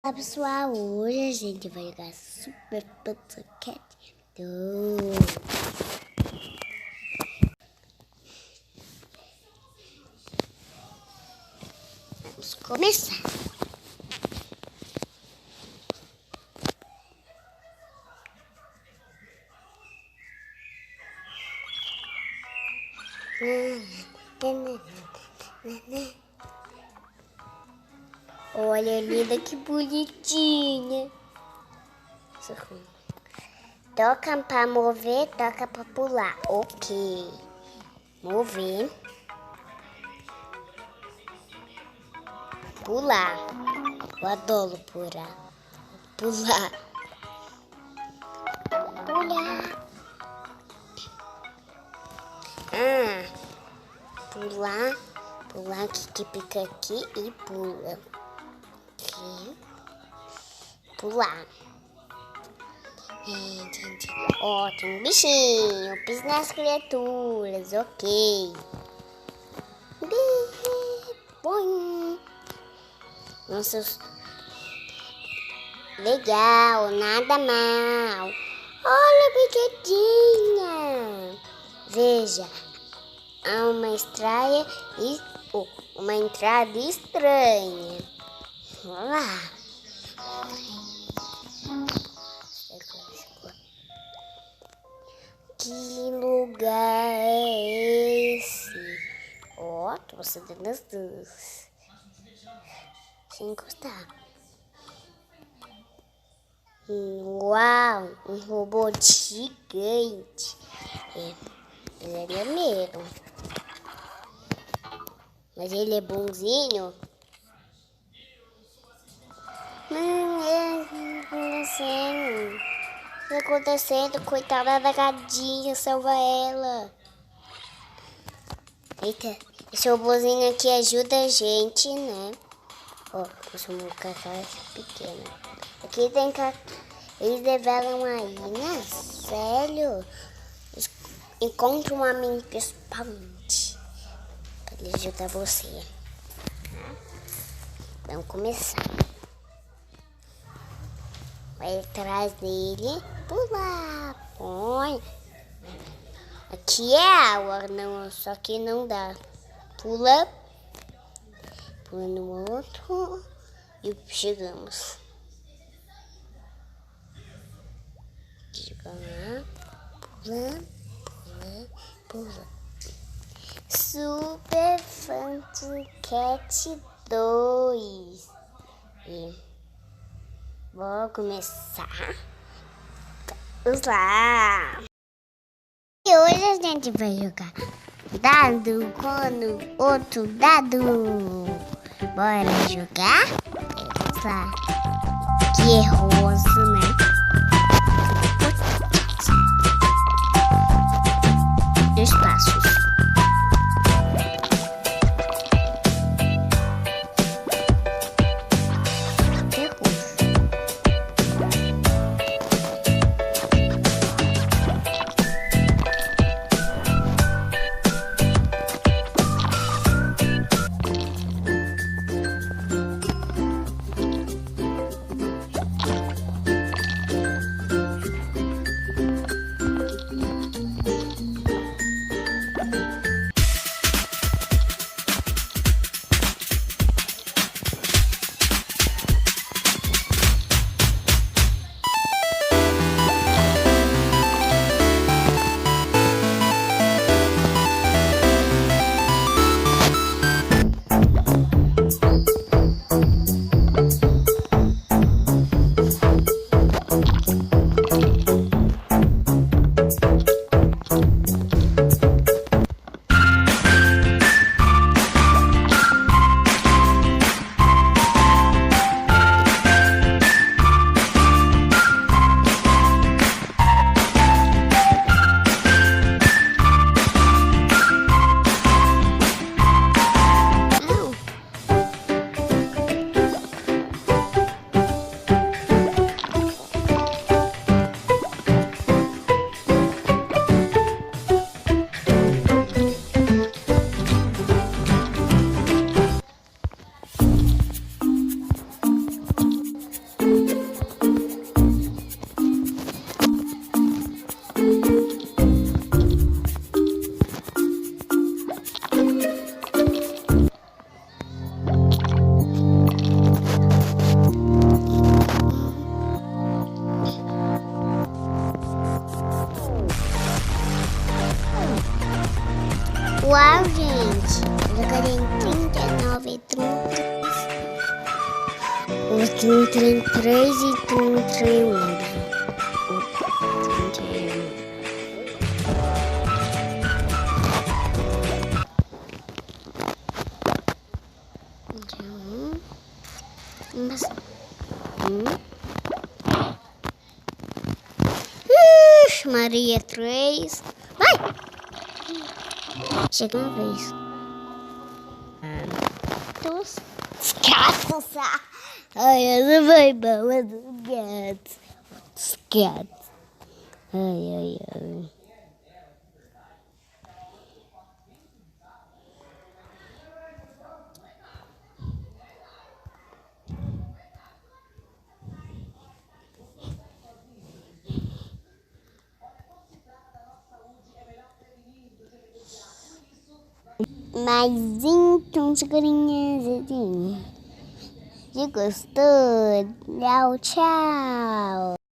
Olá pessoal, hoje a gente vai jogar Super Cat 2. Vamos começar. Olha, linda, que bonitinha. Toca para mover, toca para pular. Ok. Mover. Pular. Eu adoro pular. Pular. Pular. Pular. Pular que pica aqui e pula. Aqui. Pular. Gente. Ó, tem um bichinho. Pisa nas criaturas. Ok. Boing. Nossa. Legal. Nada mal. Olha, brinquedinha. Veja. Há uma entrada estranha. Vamos lá. Que lugar é esse? Ó, tô mostrando as duas. Sem encostar. Uau, um robô gigante. Ele é medo. Mas ele é bonzinho. O que está acontecendo? Coitada da gatinha, salva ela. Eita, esse robôzinho aqui ajuda a gente, né? Ó, eu sou um cacau pequeno. Aqui tem eles revelam aí, né? Sério? Encontra um amigo espalhante para ele ajudar você. Vamos começar. Vai atrás dele, pular, põe. Aqui é água, não, só que não dá. Pula no outro e chegamos. Chega lá, pula. Super Cat 2. E vou começar. Vamos lá. E hoje a gente vai jogar dado com outro dado. Bora jogar? Vamos lá. Que é rosa, né? Dois passos. Uau, gente. Eu ganhei 39, 30. O 33 e 31. Maria 3. Vai! Chega uma vez. Dos gatos. Ai, ela vai boa dos gatos. Dos gatos. Ai. Mas então, segurinhas, assim. Se gostou, tchau.